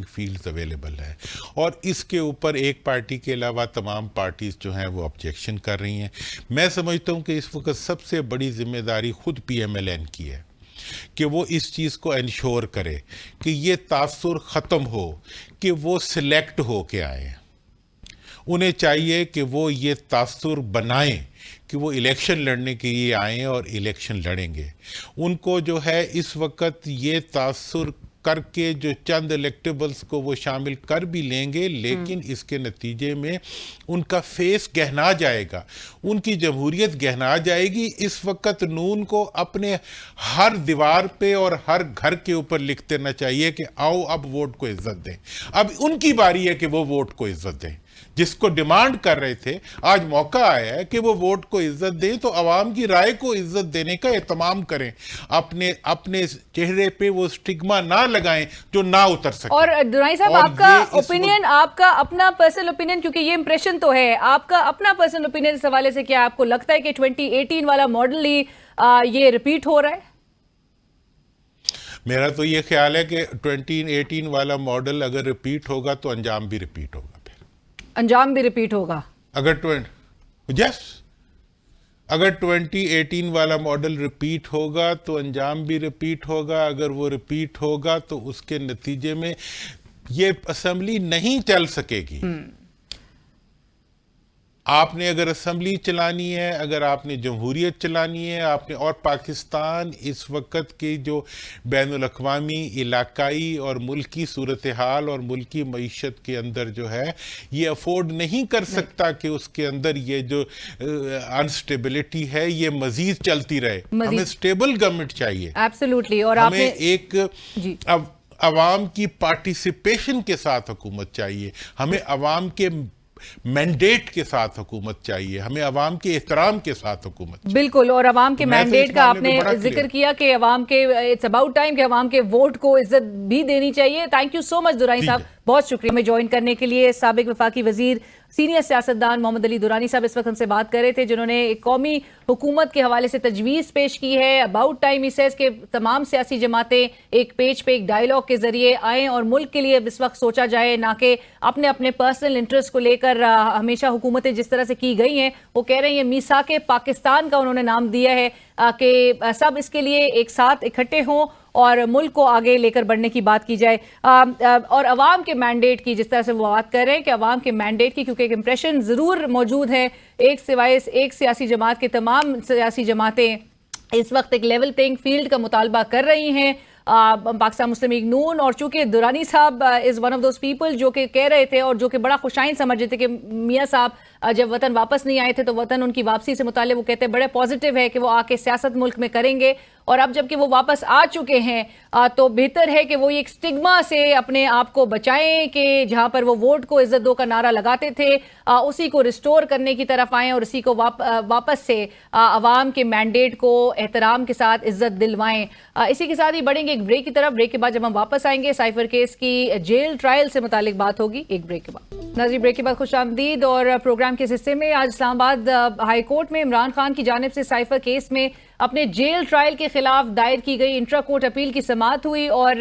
فیلڈز اویلیبل ہے، اور اس کے اوپر ایک پارٹی کے علاوہ تمام پارٹیز جو ہیں وہ آبجیکشن کر رہی ہیں۔ میں سمجھتا ہوں کہ اس وقت سب سے بڑی ذمہ داری خود پی ایم ایل این کی ہے کہ وہ اس چیز کو انشور کرے کہ یہ تاثر ختم ہو، کہ وہ سلیکٹ ہو کے آئیں۔ انہیں چاہیے کہ وہ یہ تاثر بنائیں کہ وہ الیکشن لڑنے کے لیے آئیں اور الیکشن لڑیں گے۔ ان کو جو ہے اس وقت یہ تاثر کر کے جو چند الیکٹیبلز کو وہ شامل کر بھی لیں گے، لیکن اس کے نتیجے میں ان کا فیس گہنا جائے گا، ان کی جمہوریت گہنا جائے گی۔ اس وقت نون کو اپنے ہر دیوار پہ اور ہر گھر کے اوپر لکھ دینا چاہیے کہ آؤ اب ووٹ کو عزت دیں۔ اب ان کی باری ہے کہ وہ ووٹ کو عزت دیں، جس کو ڈیمانڈ کر رہے تھے۔ آج موقع آیا ہے کہ وہ ووٹ کو عزت دیں، تو عوام کی رائے کو عزت دینے کا اہتمام کریں، اپنے چہرے پہ وہ سٹگما نہ لگائیں جو نہ اتر سکے۔ اور دونائی صاحب، آپ کا اوپینین، آپ کا اپنا پرسنل اوپینین، کیونکہ یہ امپریشن تو ہے، آپ کا اپنا پرسنل اوپینین اس حوالے سے کیا آپ کو لگتا ہے کہ 2018 والا ماڈل ہی یہ ریپیٹ ہو رہا ہے؟ میرا تو یہ خیال ہے کہ 2018 والا ماڈل اگر ریپیٹ ہوگا تو انجام بھی ریپیٹ ہوگا۔ انجام بھی ریپیٹ ہوگا اگر 2018 والا ماڈل ریپیٹ ہوگا تو انجام بھی ریپیٹ ہوگا۔ اگر وہ ریپیٹ ہوگا تو اس کے نتیجے میں یہ اسمبلی نہیں چل سکے گی۔ آپ نے اگر اسمبلی چلانی ہے، اگر آپ نے جمہوریت چلانی ہے، اور پاکستان اس وقت کی جو بین الاقوامی، علاقائی اور ملکی صورتحال اور ملکی معیشت کے اندر جو ہے یہ افورڈ نہیں کر سکتا کہ اس کے اندر یہ جو انسٹیبلٹی ہے یہ مزید چلتی رہے۔ ہمیں سٹیبل گورنمنٹ چاہیے، ایبسلیوٹلی، اور ہمیں ایک عوام کی پارٹیسپیشن کے ساتھ حکومت چاہیے، ہمیں عوام کے مینڈیٹ کے ساتھ حکومت چاہیے، ہمیں عوام کے احترام کے ساتھ حکومت چاہیے۔ بالکل، اور عوام کے مینڈیٹ کا آپ نے ذکر کیا کہ عوام کے اٹس اباؤٹ ٹائم کہ عوام کے ووٹ کو عزت بھی دینی چاہیے۔ تھینک یو سو مچ دورانی صاحب، بہت شکریہ ہمیں جوائن کرنے کے لیے۔ سابق وفاقی وزیر، سینئر سیاستدان محمد علی دورانی صاحب اس وقت ہم سے بات کر رہے تھے، جنہوں نے ایک قومی حکومت کے حوالے سے تجویز پیش کی ہے۔ اباؤٹ ٹائم ہی سیز کہ تمام سیاسی جماعتیں ایک پیج پہ ایک ڈائیلاگ کے ذریعے آئیں اور ملک کے لیے اس وقت سوچا جائے، نہ کہ اپنے پرسنل انٹرسٹ کو لے کر ہمیشہ حکومتیں جس طرح سے کی گئی ہیں۔ وہ کہہ رہے ہیں میثاق پاکستان کا انہوں نے نام دیا ہے کہ سب اس کے لیے ایک ساتھ اکٹھے ہوں اور ملک کو آگے لے کر بڑھنے کی بات کی جائے، اور عوام کے مینڈیٹ کی جس طرح سے وہ بات کر رہے ہیں کہ عوام کے مینڈیٹ کی، کیونکہ ایک امپریشن ضرور موجود ہے ایک سوائے ایک سیاسی جماعت کے تمام سیاسی جماعتیں اس وقت ایک لیول پلینگ فیلڈ کا مطالبہ کر رہی ہیں پاکستان مسلم لیگ نون. اور چونکہ درانی صاحب is one of those people جو کہ کہہ رہے تھے اور جو کہ بڑا خوشائن سمجھ رہے تھے کہ میاں صاحب جب وطن واپس نہیں آئے تھے تو وطن ان کی واپسی سے متعلق وہ کہتے ہیں بڑے پازیٹیو ہے کہ وہ آ کے سیاست ملک میں کریں گے. اور اب جب کہ وہ واپس آ چکے ہیں تو بہتر ہے کہ وہ ایک سٹگما سے اپنے آپ کو بچائیں کہ جہاں پر وہ ووٹ کو عزت دو کا نعرہ لگاتے تھے اسی کو ریسٹور کرنے کی طرف آئیں اور اسی کو واپس سے عوام کے مینڈیٹ کو احترام کے ساتھ عزت دلوائیں. اسی کے ساتھ ہی بڑھیں گے ایک بریک کی طرف. بریک کے بعد جب ہم واپس آئیں گے سائفر کیس کی جیل ٹرائل سے متعلق بات ہوگی. ایک بریک کے بعد. ناظرین بریک کے بعد خوش آمدید. اور پروگرام کے حصے میں آج اسلام آباد ہائی کورٹ میں عمران خان کی جانب سے سائفر کیس میں اپنے جیل ٹرائل کے خلاف دائر کی گئی انٹرا کورٹ اپیل کی سماعت ہوئی اور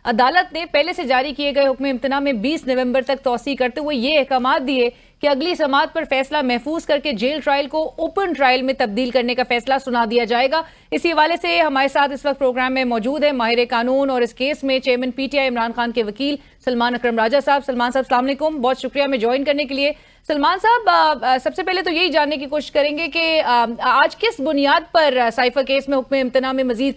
عدالت نے پہلے سے جاری کیے گئے حکم امتناع میں 20 نومبر تک توسیع کرتے ہوئے یہ احکامات دیے کہ اگلی سماعت پر فیصلہ محفوظ کر کے جیل ٹرائل کو اوپن ٹرائل میں تبدیل کرنے کا فیصلہ سنا دیا جائے گا. اسی حوالے سے ہمارے ساتھ اس وقت پروگرام میں موجود ہے ماہر قانون اور اس کیس میں chairman P T I Imran Khan کے وکیل سلمان اکرم راجہ صاحب. سلمان صاحب السلام علیکم, بہت شکریہ میں جوائن کرنے کے لیے. سلمان صاحب سب سے پہلے تو یہی جاننے کی کوشش کریں گے کہ آج کس بنیاد پر سائفر کیس میں حکم امتناع میں مزید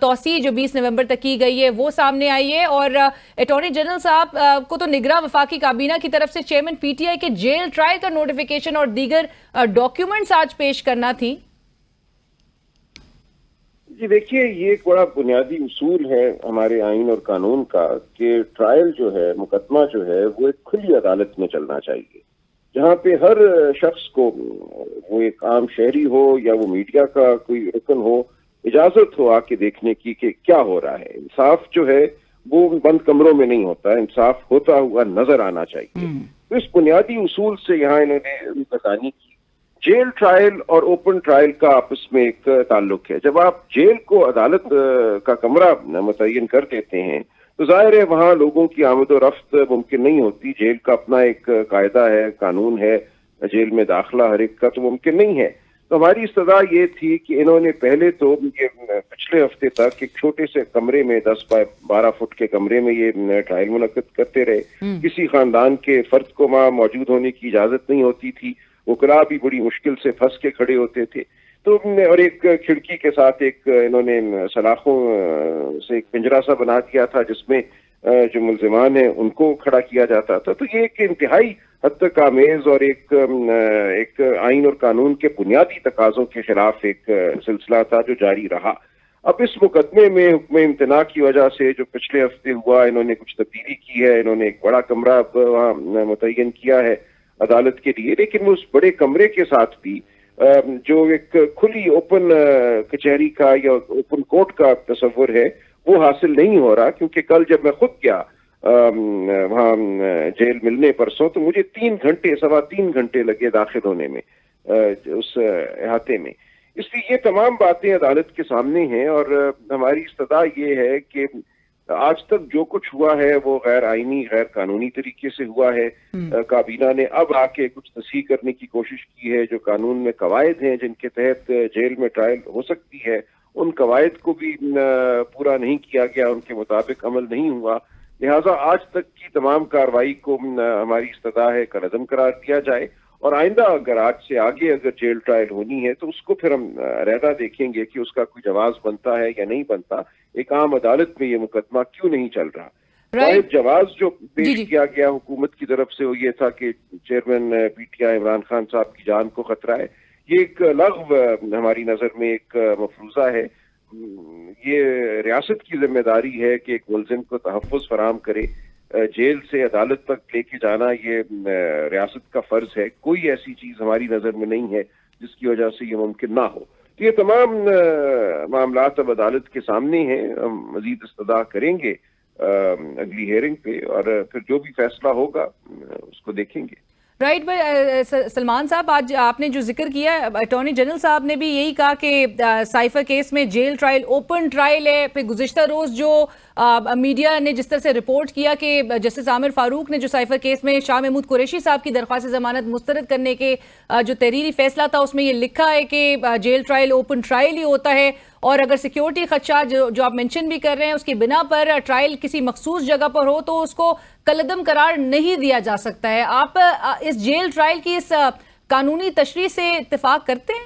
توسیع جو 20 نومبر تک کی گئی ہے وہ سامنے آئی ہے, اور اٹارنی جنرل صاحب کو تو نگراں وفاقی کابینہ کی طرف سے چیئرمین پی ٹی آئی کے جیل ٹرائل کا نوٹیفیکیشن اور دیگر ڈاکیومنٹس آج پیش کرنا تھی. جی دیکھیے, یہ ایک بڑا بنیادی اصول ہے ہمارے آئین اور قانون کا کہ ٹرائل جو ہے, مقدمہ جو ہے, وہ ایک کھلی عدالت میں چلنا چاہیے جہاں پہ ہر شخص کو, وہ ایک عام شہری ہو یا وہ میڈیا کا کوئی رکن ہو, اجازت ہو آ کے دیکھنے کی کہ کیا ہو رہا ہے. انصاف جو ہے وہ بند کمروں میں نہیں ہوتا, انصاف ہوتا ہوا نظر آنا چاہیے. تو اس بنیادی اصول سے یہاں انہوں نے بتانی کی. جیل ٹرائل اور اوپن ٹرائل کا آپس میں ایک تعلق ہے. جب آپ جیل کو عدالت کا کمرہ متعین کر دیتے ہیں تو ظاہر ہے وہاں لوگوں کی آمد و رفت ممکن نہیں ہوتی. جیل کا اپنا ایک قاعدہ ہے, قانون ہے, جیل میں داخلہ ہر ایک کا تو ممکن نہیں ہے. تو ہماری استدعا یہ تھی کہ انہوں نے پہلے تو یہ پچھلے ہفتے تک ایک چھوٹے سے کمرے میں 10 بائی 12 فٹ کے کمرے میں یہ ٹرائل منعقد کرتے رہے. کسی خاندان کے فرد کو وہاں موجود ہونے کی اجازت نہیں ہوتی تھی, وکلاء بھی بڑی مشکل سے پھنس کے کھڑے ہوتے تھے. تو اور ایک کھڑکی کے ساتھ ایک انہوں نے سلاخوں سے ایک پنجرا سا بنا دیا تھا جس میں جو ملزمان ہیں ان کو کھڑا کیا جاتا تھا. تو یہ ایک انتہائی حد تک آمیز اور ایک آئین اور قانون کے بنیادی تقاضوں کے خلاف ایک سلسلہ تھا جو جاری رہا. اب اس مقدمے میں حکم امتناع کی وجہ سے جو پچھلے ہفتے ہوا, انہوں نے کچھ تبدیلی کی ہے. انہوں نے ایک بڑا کمرہ وہاں متعین کیا ہے عدالت کے لیے, لیکن اس بڑے کمرے کے ساتھ بھی جو ایک کھلی اوپن کچہری کا یا اوپن کورٹ کا تصور ہے وہ حاصل نہیں ہو رہا. کیونکہ کل جب میں خود گیا وہاں جیل ملنے پرسوں تو مجھے 3 گھنٹے لگے داخل ہونے میں اس احاطے میں. اس لیے یہ تمام باتیں عدالت کے سامنے ہیں اور ہماری استدعا یہ ہے کہ آج تک جو کچھ ہوا ہے وہ غیر آئینی, غیر قانونی طریقے سے ہوا ہے. کابینہ نے اب آ کے کچھ تصحیح کرنے کی کوشش کی ہے. جو قانون میں قواعد ہیں جن کے تحت جیل میں ٹرائل ہو سکتی ہے, ان قواعد کو بھی پورا نہیں کیا گیا, ان کے مطابق عمل نہیں ہوا. لہٰذا آج تک کی تمام کارروائی کو ہماری استدعا ہے کہ عدم قرار دیا جائے, اور آئندہ اگر آج سے آگے اگر جیل ٹرائل ہونی ہے تو اس کو پھر ہم علیحدہ دیکھیں گے کہ اس کا کوئی جواز بنتا ہے یا نہیں بنتا. ایک عام عدالت میں یہ مقدمہ کیوں نہیں چل رہا؟ واحد جواز جو پیش کیا گیا حکومت کی طرف سے وہ یہ تھا کہ chairman P T I Imran Khan صاحب کی جان کو خطرہ ہے. یہ ایک لغو ہماری نظر میں ایک مفروضہ ہے. یہ ریاست کی ذمہ داری ہے کہ ایک ملزم کو تحفظ فراہم کرے. جیل سے عدالت تک لے کے جانا یہ ریاست کا فرض ہے. کوئی ایسی چیز ہماری نظر میں نہیں ہے جس کی وجہ سے یہ ممکن نہ ہو. تو یہ تمام معاملات اب عدالت کے سامنے ہیں. ہم مزید استدعا کریں گے اگلی ہیئرنگ پہ, اور پھر جو بھی فیصلہ ہوگا اس کو دیکھیں گے. رائٹ. سلمان صاحب, آج آپ نے جو ذکر کیا, اٹارنی جنرل صاحب نے بھی یہی کہا کہ سائفر کیس میں جیل ٹرائل اوپن ٹرائل ہے. پھر گزشتہ روز جو میڈیا نے جس طرح سے رپورٹ کیا کہ جسٹس عامر فاروق نے جو سائفر کیس میں شاہ محمود قریشی صاحب کی درخواست ضمانت مسترد کرنے کے جو تحریری فیصلہ تھا اس میں یہ لکھا ہے کہ جیل ٹرائل اوپن ٹرائل ہی ہوتا ہے, اور اگر سیکیورٹی خدشات جو آپ مینشن بھی کر رہے ہیں اس کی بنا پر ٹرائل کسی مخصوص جگہ پر ہو تو اس کو کالعدم قرار نہیں دیا جا سکتا ہے. آپ اس جیل ٹرائل کی اس قانونی تشریح سے اتفاق کرتے ہیں؟